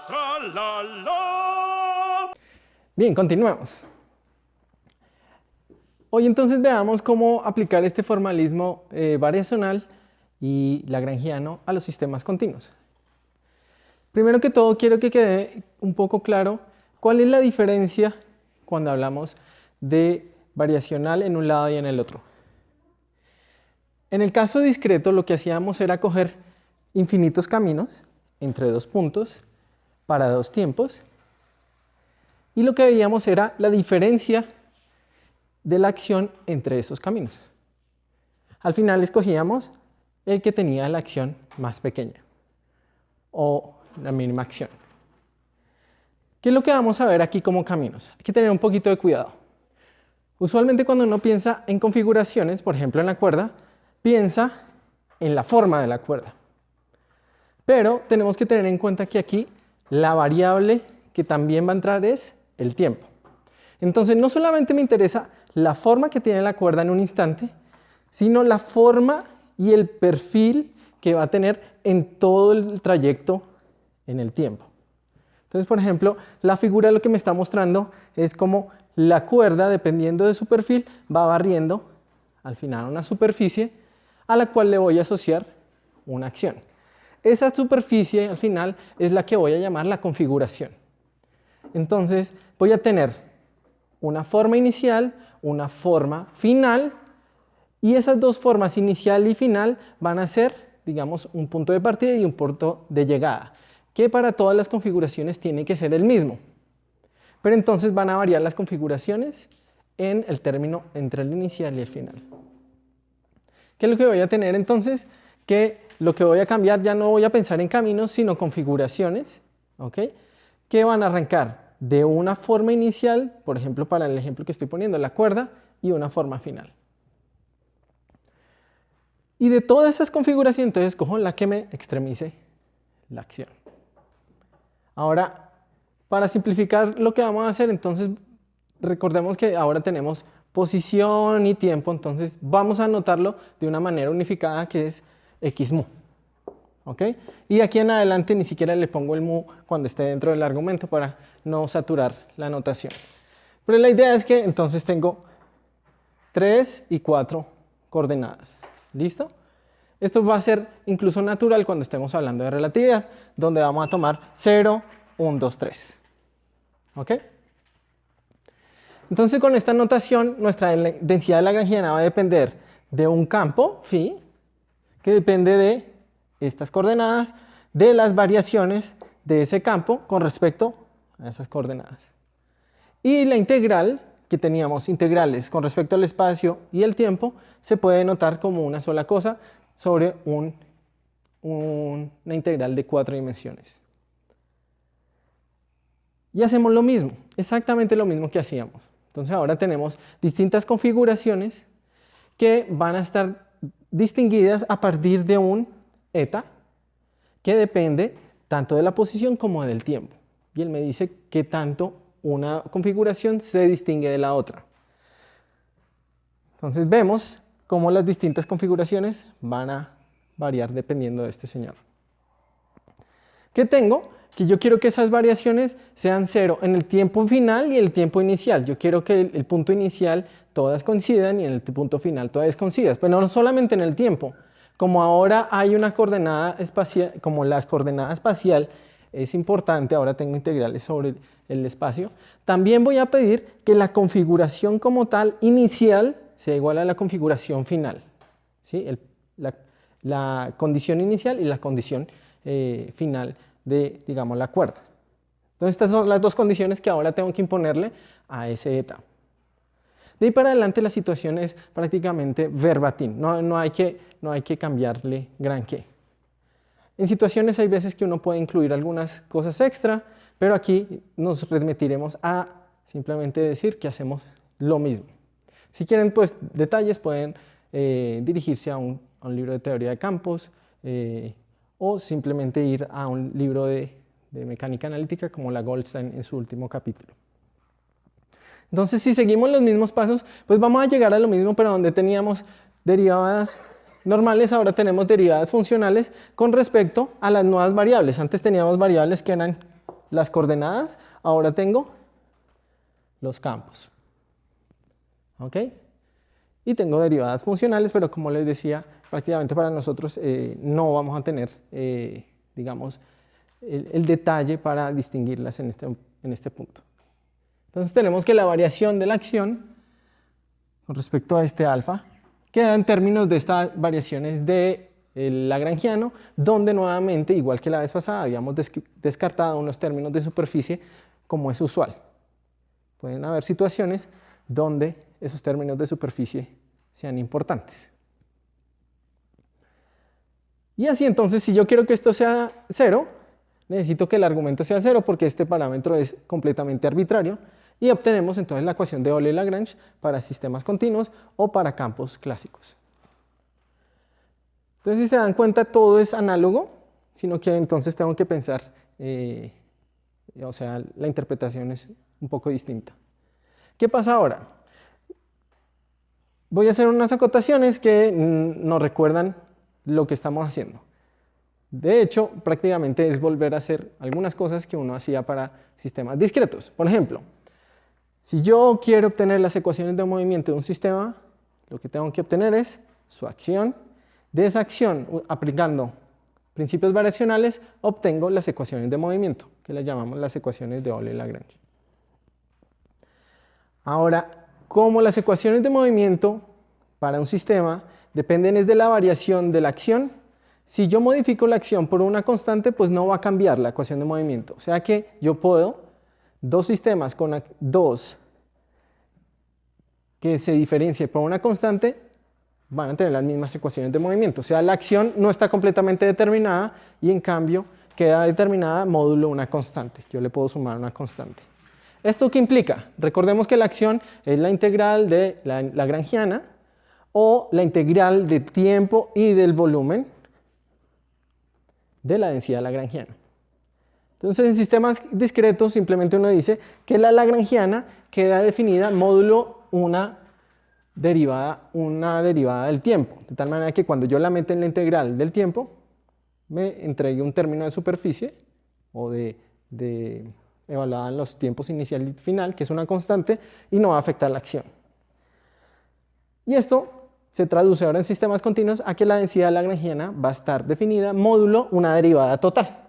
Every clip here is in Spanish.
Tralala. Bien, continuemos. Hoy entonces veamos cómo aplicar este formalismo variacional y lagrangiano a los sistemas continuos. Primero que todo, quiero que quede un poco claro cuál es la diferencia cuando hablamos de variacional en un lado y en el otro. En el caso discreto, lo que hacíamos era coger infinitos caminos entre dos puntos para dos tiempos, y lo que veíamos era la diferencia de la acción entre esos caminos. Al final escogíamos el que tenía la acción más pequeña o la mínima acción. ¿Qué es lo que vamos a ver aquí como caminos? Hay que tener un poquito de cuidado. Usualmente cuando uno piensa en configuraciones, por ejemplo en la cuerda, piensa en la forma de la cuerda. Pero tenemos que tener en cuenta que aquí la variable que también va a entrar es el tiempo. Entonces no solamente me interesa la forma que tiene la cuerda en un instante, sino la forma y el perfil que va a tener en todo el trayecto en el tiempo. Entonces, por ejemplo, la figura lo que me está mostrando es como la cuerda, dependiendo de su perfil, va barriendo al final una superficie a la cual le voy a asociar una acción. Esa superficie al final es la que voy a llamar la configuración. Entonces voy a tener una forma inicial, una forma final, y esas dos formas, inicial y final, van a ser, digamos, un punto de partida y un punto de llegada, que para todas las configuraciones tiene que ser el mismo. Pero entonces van a variar las configuraciones en el término entre el inicial y el final. ¿Qué es lo que voy a tener entonces? Que lo que voy a cambiar, ya no voy a pensar en caminos, sino configuraciones, ¿ok? Que van a arrancar de una forma inicial, por ejemplo, para el ejemplo que estoy poniendo, la cuerda, y una forma final. Y de todas esas configuraciones, entonces escojo la que me extremice la acción. Ahora, para simplificar lo que vamos a hacer, entonces recordemos que ahora tenemos posición y tiempo, entonces vamos a anotarlo de una manera unificada que es xmu. ¿Ok? Y de aquí en adelante ni siquiera le pongo el mu cuando esté dentro del argumento para no saturar la notación. Pero la idea es que entonces tengo 3 y 4 coordenadas. ¿Listo? Esto va a ser incluso natural cuando estemos hablando de relatividad, donde vamos a tomar 0, 1, 2, 3. ¿Ok? Entonces con esta notación nuestra densidad lagrangiana va a depender de un campo, phi, que depende de estas coordenadas, de las variaciones de ese campo con respecto a esas coordenadas. Y la integral, que teníamos integrales con respecto al espacio y el tiempo, se puede notar como una sola cosa sobre una integral de 4 dimensiones. Y hacemos lo mismo, exactamente lo mismo que hacíamos. Entonces ahora tenemos distintas configuraciones que van a estar distinguidas a partir de un eta que depende tanto de la posición como del tiempo. Y él me dice qué tanto una configuración se distingue de la otra. Entonces vemos cómo las distintas configuraciones van a variar dependiendo de este señor. ¿Qué tengo? Que yo quiero que esas variaciones sean 0 en el tiempo final y el tiempo inicial. Yo quiero que el punto inicial todas coincidan y en el punto final todas coincidan. Pero no solamente en el tiempo. Como ahora hay una coordenada espacial, como la coordenada espacial es importante, ahora tengo integrales sobre el espacio, también voy a pedir que la configuración como tal inicial sea igual a la configuración final. ¿Sí? La condición inicial y la condición final de, digamos, la cuerda. Entonces estas son las dos condiciones que ahora tengo que imponerle a ese eta. De ahí para adelante la situación es prácticamente verbatim, no hay que cambiarle gran qué. En situaciones hay veces que uno puede incluir algunas cosas extra, pero aquí nos remitiremos a simplemente decir que hacemos lo mismo. Si quieren pues detalles pueden dirigirse a un libro de teoría de campos o simplemente ir a un libro de mecánica analítica como la Goldstein en su último capítulo. Entonces, si seguimos los mismos pasos, pues vamos a llegar a lo mismo, pero donde teníamos derivadas normales, ahora tenemos derivadas funcionales con respecto a las nuevas variables. Antes teníamos variables que eran las coordenadas, ahora tengo los campos. ¿Ok? Y tengo derivadas funcionales, pero como les decía, prácticamente para nosotros no vamos a tener, digamos, el detalle para distinguirlas en este punto. Entonces tenemos que la variación de la acción con respecto a este alfa queda en términos de estas variaciones de lagrangiano, donde nuevamente, igual que la vez pasada, habíamos descartado unos términos de superficie como es usual. Pueden haber situaciones donde esos términos de superficie sean importantes. Y así entonces, si yo quiero que esto sea 0, necesito que el argumento sea 0 porque este parámetro es completamente arbitrario y obtenemos entonces la ecuación de Euler-Lagrange para sistemas continuos o para campos clásicos. Entonces, si se dan cuenta, todo es análogo, sino que entonces tengo que pensar, o sea, la interpretación es un poco distinta. ¿Qué pasa ahora? Voy a hacer unas acotaciones que nos recuerdan lo que estamos haciendo. De hecho, prácticamente es volver a hacer algunas cosas que uno hacía para sistemas discretos. Por ejemplo, si yo quiero obtener las ecuaciones de movimiento de un sistema, lo que tengo que obtener es su acción. De esa acción, aplicando principios variacionales, obtengo las ecuaciones de movimiento, que las llamamos las ecuaciones de Euler-Lagrange. Ahora, como las ecuaciones de movimiento para un sistema dependen de la variación de la acción, si yo modifico la acción por una constante, pues no va a cambiar la ecuación de movimiento. O sea que yo puedo, dos sistemas con dos que se diferencien por una constante, van a tener las mismas ecuaciones de movimiento. O sea, la acción no está completamente determinada y en cambio queda determinada módulo una constante. Yo le puedo sumar una constante. ¿Esto qué implica? Recordemos que la acción es la integral de la lagrangiana o la integral de tiempo y del volumen de la densidad lagrangiana. Entonces, en sistemas discretos simplemente uno dice que la lagrangiana queda definida módulo una derivada del tiempo, de tal manera que cuando yo la meto en la integral del tiempo, me entregue un término de superficie o evaluada en los tiempos inicial y final, que es una constante, y no va a afectar la acción. Y esto se traduce ahora en sistemas continuos a que la densidad lagrangiana va a estar definida módulo una derivada total,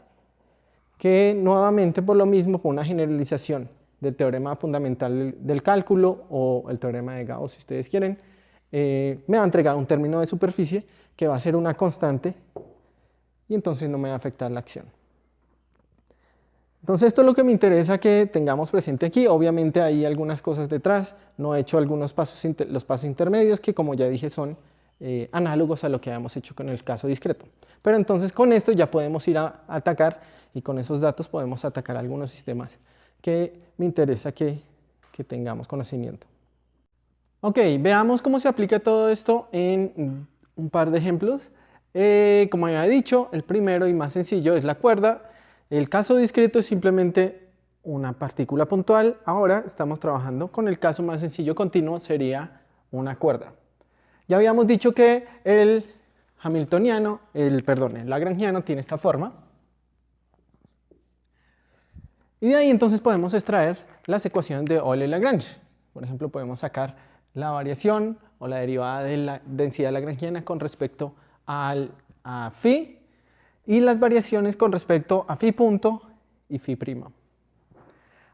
que nuevamente por lo mismo, por una generalización del teorema fundamental del cálculo o el teorema de Gauss, si ustedes quieren, me va a entregar un término de superficie que va a ser una constante y entonces no me va a afectar la acción. Entonces esto es lo que me interesa que tengamos presente aquí. Obviamente hay algunas cosas detrás, no he hecho algunos pasos, los pasos intermedios que como ya dije son análogos a lo que habíamos hecho con el caso discreto. Pero entonces con esto ya podemos ir a atacar y con esos datos podemos atacar algunos sistemas que me interesa que tengamos conocimiento. Ok, veamos cómo se aplica todo esto en un par de ejemplos. Como había dicho, el primero y más sencillo es la cuerda. El caso discreto es simplemente una partícula puntual. Ahora estamos trabajando con el caso más sencillo continuo, sería una cuerda. Ya habíamos dicho que el hamiltoniano, el lagrangiano tiene esta forma. Y de ahí entonces podemos extraer las ecuaciones de Euler-Lagrange. Por ejemplo, podemos sacar la variación o la derivada de la densidad lagrangiana con respecto a phi y las variaciones con respecto a phi punto y phi prima.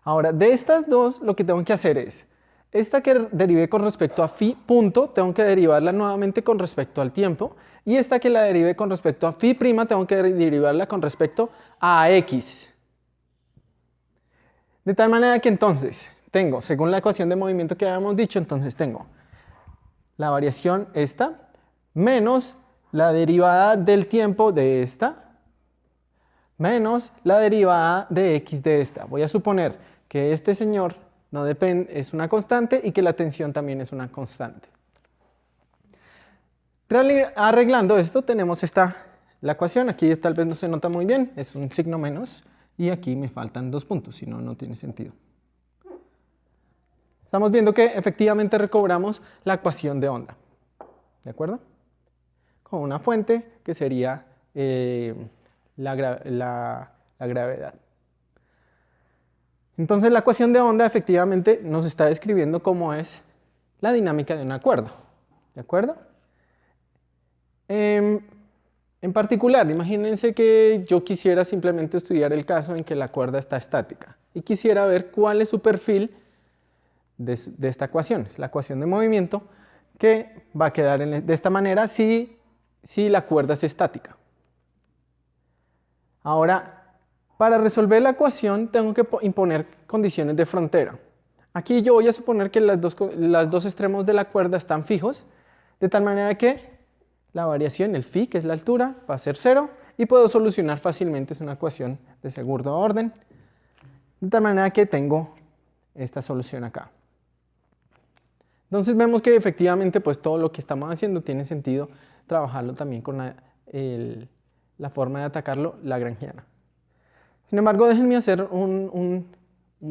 Ahora, de estas dos, lo que tengo que hacer es, esta que derivé con respecto a phi punto, tengo que derivarla nuevamente con respecto al tiempo, y esta que la derivé con respecto a phi prima, tengo que derivarla con respecto a x. De tal manera que entonces tengo, según la ecuación de movimiento que habíamos dicho, entonces tengo la variación esta, menos la derivada del tiempo de esta, menos la derivada de x de esta. Voy a suponer que este señor no depende, es una constante y que la tensión también es una constante. Arreglando esto tenemos la ecuación, aquí tal vez no se nota muy bien, es un signo menos y aquí me faltan 2 puntos, si no, no tiene sentido. Estamos viendo que efectivamente recobramos la ecuación de onda, ¿de acuerdo? Con una fuente que sería la gravedad. Entonces la ecuación de onda efectivamente nos está describiendo cómo es la dinámica de una cuerda. ¿De acuerdo? En particular, imagínense que yo quisiera simplemente estudiar el caso en que la cuerda está estática y quisiera ver cuál es su perfil de esta ecuación. Es la ecuación de movimiento que va a quedar de esta manera si la cuerda es estática. Ahora, para resolver la ecuación tengo que imponer condiciones de frontera. Aquí yo voy a suponer que los dos extremos de la cuerda están fijos, de tal manera que la variación, el phi, que es la altura, va a ser 0 y puedo solucionar fácilmente, es una ecuación de segundo orden, de tal manera que tengo esta solución acá. Entonces vemos que efectivamente pues todo lo que estamos haciendo tiene sentido trabajarlo también con la forma de atacarlo lagrangiana. Sin embargo, déjenme hacer un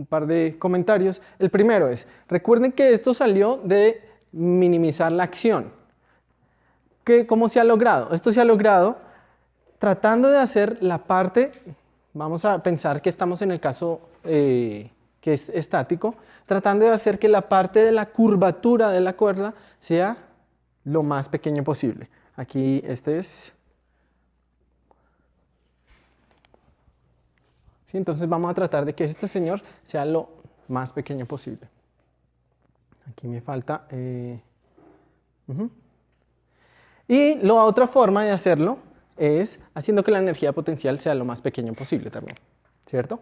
par de comentarios. El primero es, recuerden que esto salió de minimizar la acción. ¿Cómo se ha logrado? Esto se ha logrado tratando de hacer la parte, vamos a pensar que estamos en el caso que es estático, tratando de hacer que la parte de la curvatura de la cuerda sea lo más pequeño posible. Aquí este es. ¿Sí? Entonces vamos a tratar de que este señor sea lo más pequeño posible. Aquí me falta. Y la otra forma de hacerlo es haciendo que la energía potencial sea lo más pequeño posible también, ¿cierto?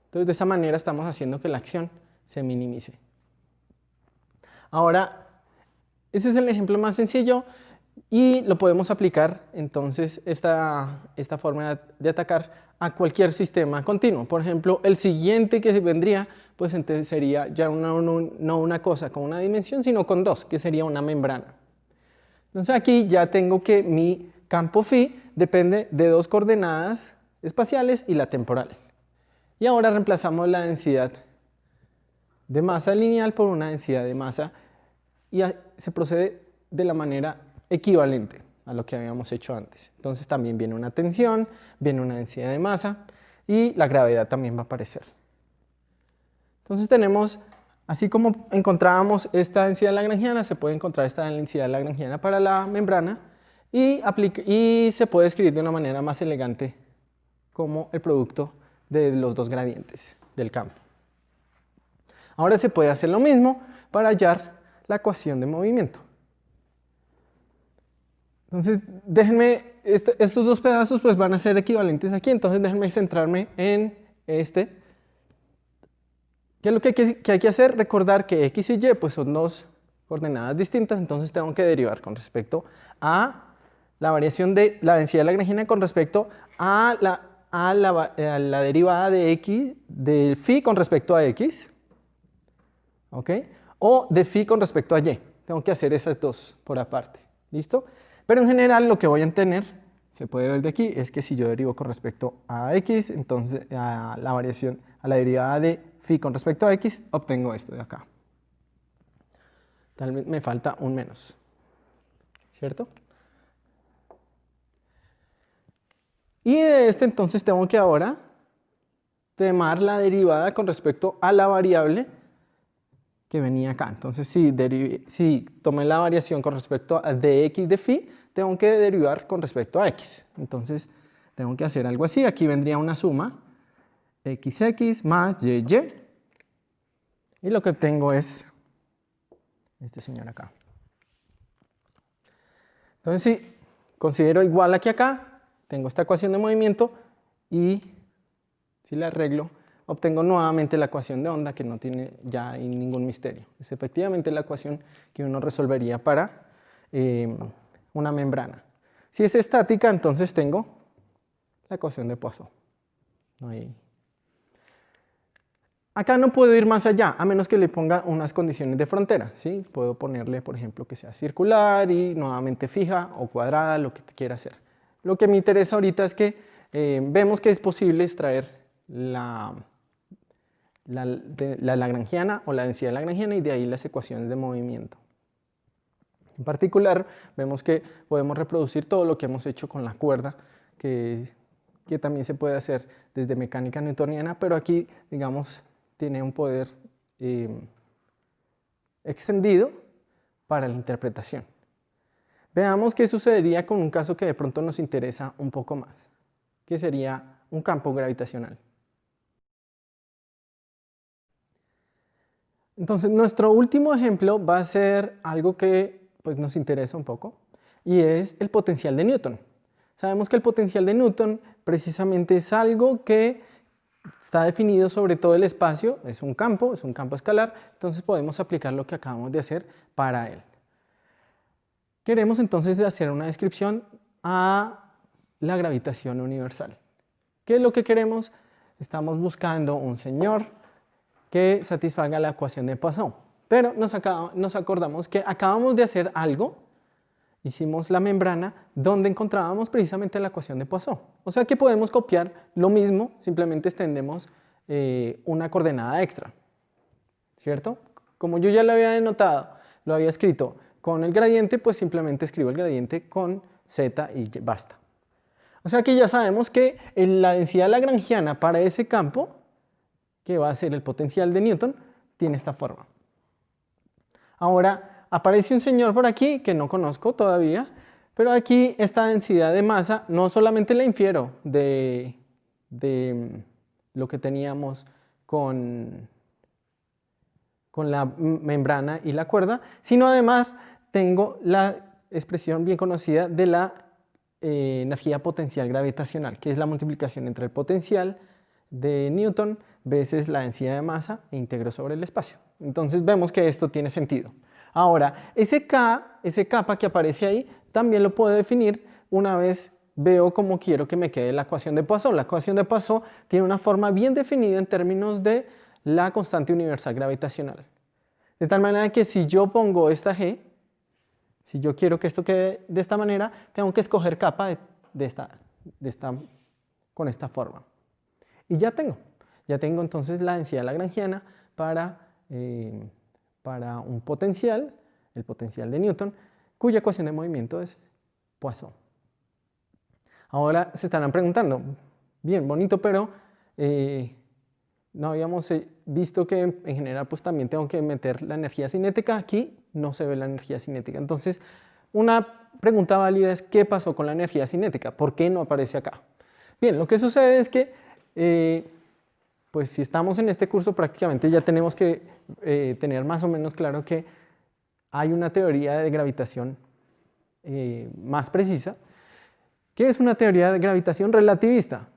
Entonces de esa manera estamos haciendo que la acción se minimice. Ahora, ese es el ejemplo más sencillo y lo podemos aplicar entonces esta forma de atacar a cualquier sistema continuo. Por ejemplo, el siguiente que vendría, pues entonces sería ya no una cosa con una dimensión, sino con dos, que sería una membrana. Entonces aquí ya tengo que mi campo phi depende de dos coordenadas espaciales y la temporal. Y ahora reemplazamos la densidad de masa lineal por una densidad de masa y se procede de la manera equivalente a lo que habíamos hecho antes. Entonces también viene una tensión, viene una densidad de masa y la gravedad también va a aparecer. Entonces tenemos, así como encontrábamos esta densidad lagrangiana, se puede encontrar esta densidad lagrangiana para la membrana y se puede escribir de una manera más elegante como el producto de los dos gradientes del campo. Ahora se puede hacer lo mismo para hallar la ecuación de movimiento. Entonces, déjenme, estos dos pedazos pues van a ser equivalentes aquí, entonces déjenme centrarme en este. ¿Qué es lo que hay que hacer? Recordar que x y y pues son dos coordenadas distintas, entonces tengo que derivar con respecto a la variación de la densidad lagrangiana con respecto a la derivada de x, de phi con respecto a x, ¿ok? O de phi con respecto a y. Tengo que hacer esas dos por aparte, ¿listo? Pero en general lo que voy a tener, se puede ver de aquí, es que si yo derivo con respecto a x, entonces a la derivada de phi con respecto a x, obtengo esto de acá. Tal vez me falta un menos, ¿cierto? Y de este entonces tengo que ahora tomar la derivada con respecto a la variable que venía acá. Entonces si tomé la variación con respecto a dx de phi, tengo que derivar con respecto a x. Entonces tengo que hacer algo así. Aquí vendría una suma xx más y. Y lo que obtengo es este señor acá. Entonces si considero igual aquí acá, tengo esta ecuación de movimiento y si la arreglo, obtengo nuevamente la ecuación de onda que no tiene ya ningún misterio. Es efectivamente la ecuación que uno resolvería para una membrana. Si es estática, entonces tengo la ecuación de Poisson. Acá no puedo ir más allá, a menos que le ponga unas condiciones de frontera, ¿sí? Puedo ponerle, por ejemplo, que sea circular y nuevamente fija o cuadrada, lo que quiera hacer. Lo que me interesa ahorita es que vemos que es posible extraer la lagrangiana o la densidad lagrangiana y de ahí las ecuaciones de movimiento. En particular, vemos que podemos reproducir todo lo que hemos hecho con la cuerda, que que también se puede hacer desde mecánica newtoniana, pero aquí, digamos, tiene un poder extendido para la interpretación. Veamos qué sucedería con un caso que de pronto nos interesa un poco más, que sería un campo gravitacional. Entonces, nuestro último ejemplo va a ser algo que pues, nos interesa un poco, y es el potencial de Newton. Sabemos que el potencial de Newton precisamente es algo que está definido sobre todo el espacio, es un campo escalar, entonces podemos aplicar lo que acabamos de hacer para él. Queremos entonces hacer una descripción a la gravitación universal. ¿Qué es lo que queremos? Estamos buscando un señor que satisfaga la ecuación de Poisson, pero nos acordamos que acabamos de hacer algo, hicimos la membrana donde encontrábamos precisamente la ecuación de Poisson. O sea que podemos copiar lo mismo, simplemente extendemos una coordenada extra, ¿cierto? Como yo ya lo había denotado, lo había escrito con el gradiente, pues simplemente escribo el gradiente con z y basta. O sea que ya sabemos que la densidad lagrangiana para ese campo, que va a ser el potencial de Newton, tiene esta forma. Ahora, aparece un señor por aquí que no conozco todavía, pero aquí esta densidad de masa no solamente la infiero de lo que teníamos con la membrana y la cuerda, sino además tengo la expresión bien conocida de la energía potencial gravitacional, que es la multiplicación entre el potencial de Newton veces la densidad de masa e íntegro sobre el espacio. Entonces vemos que esto tiene sentido. Ahora, ese kappa que aparece ahí, también lo puedo definir una vez veo cómo quiero que me quede la ecuación de Poisson. La ecuación de Poisson tiene una forma bien definida en términos de la constante universal gravitacional. De tal manera que si yo pongo esta g, si yo quiero que esto quede de esta manera, tengo que escoger kappa con esta forma. Y ya tengo entonces la densidad lagrangiana para un potencial, el potencial de Newton, cuya ecuación de movimiento es Poisson. Ahora se estarán preguntando, bien, bonito, pero no habíamos visto que en general pues también tengo que meter la energía cinética. Aquí no se ve la energía cinética. Entonces, una pregunta válida es ¿qué pasó con la energía cinética? ¿Por qué no aparece acá? Bien, lo que sucede es que pues si estamos en este curso prácticamente ya tenemos que tener más o menos claro que hay una teoría de gravitación más precisa, que es una teoría de gravitación relativista.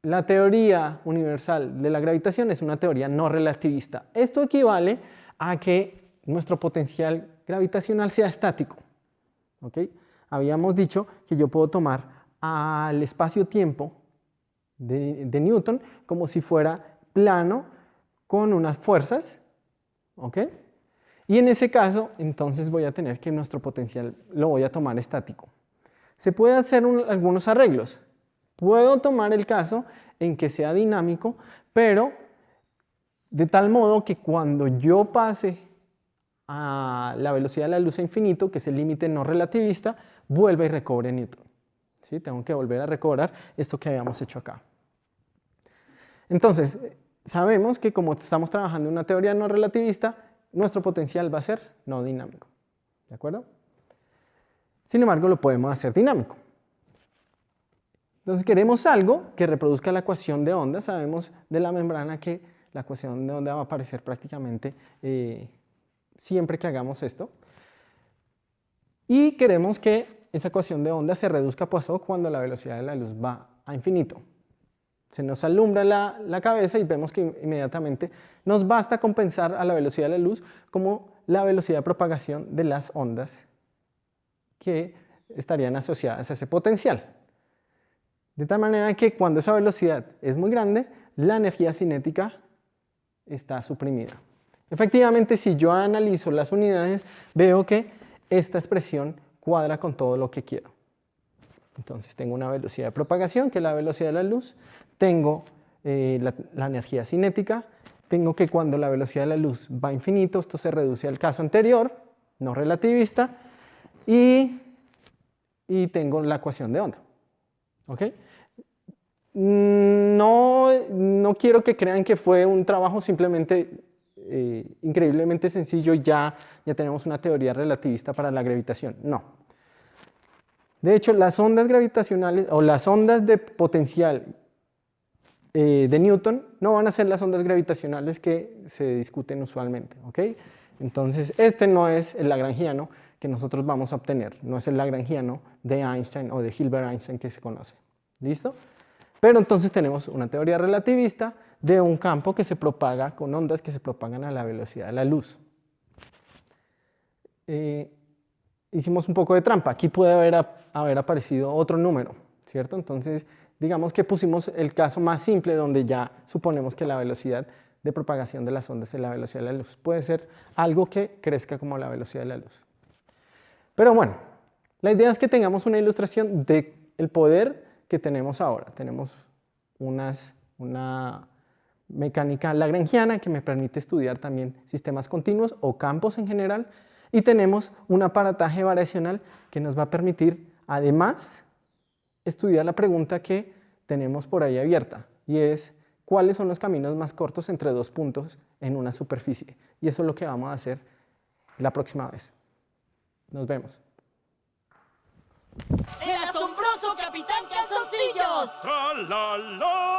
La teoría universal de la gravitación es una teoría no relativista. Esto equivale a que nuestro potencial gravitacional sea estático. ¿Okay? Habíamos dicho que yo puedo tomar al espacio-tiempo de Newton como si fuera plano con unas fuerzas, ¿ok? Y en ese caso, entonces voy a tener que nuestro potencial lo voy a tomar estático. Se puede hacer algunos arreglos. Puedo tomar el caso en que sea dinámico, pero de tal modo que cuando yo pase a la velocidad de la luz a infinito, que es el límite no relativista, vuelva y recobre Newton. ¿Sí? Tengo que volver a recobrar esto que habíamos hecho acá. Entonces, sabemos que como estamos trabajando en una teoría no relativista, nuestro potencial va a ser no dinámico. ¿De acuerdo? Sin embargo, lo podemos hacer dinámico. Entonces, queremos algo que reproduzca la ecuación de onda. Sabemos de la membrana que la ecuación de onda va a aparecer prácticamente siempre que hagamos esto. Y queremos que esa ecuación de onda se reduzca a Poisson cuando la velocidad de la luz va a infinito. Se nos alumbra la cabeza y vemos que inmediatamente nos basta compensar a la velocidad de la luz como la velocidad de propagación de las ondas que estarían asociadas a ese potencial. De tal manera que cuando esa velocidad es muy grande, la energía cinética está suprimida. Efectivamente, si yo analizo las unidades, veo que esta expresión cuadra con todo lo que quiero. Entonces tengo una velocidad de propagación, que es la velocidad de la luz, tengo la energía cinética, tengo que cuando la velocidad de la luz va a infinito, esto se reduce al caso anterior, no relativista, y tengo la ecuación de onda. ¿Okay? No quiero que crean que fue un trabajo simplemente increíblemente sencillo y ya tenemos una teoría relativista para la gravitación. No. De hecho, las ondas gravitacionales o las ondas de potencial de Newton no van a ser las ondas gravitacionales que se discuten usualmente, ¿ok? Entonces, este no es el lagrangiano que nosotros vamos a obtener, no es el lagrangiano de Einstein o de Hilbert Einstein que se conoce. ¿Listo? Pero entonces tenemos una teoría relativista de un campo que se propaga con ondas que se propagan a la velocidad de la luz. Hicimos un poco de trampa, aquí puede haber aparecido otro número, ¿cierto? Entonces, digamos que pusimos el caso más simple donde ya suponemos que la velocidad de propagación de las ondas es la velocidad de la luz. Puede ser algo que crezca como la velocidad de la luz. Pero bueno, la idea es que tengamos una ilustración del poder que tenemos ahora. Tenemos una mecánica lagrangiana que me permite estudiar también sistemas continuos o campos en general, y tenemos un aparataje variacional que nos va a permitir, además, estudiar la pregunta que tenemos por ahí abierta, y es cuáles son los caminos más cortos entre dos puntos en una superficie. Y eso es lo que vamos a hacer la próxima vez. Nos vemos. ¡El asombroso Capitán Calzoncillos! ¡Tra-la-la!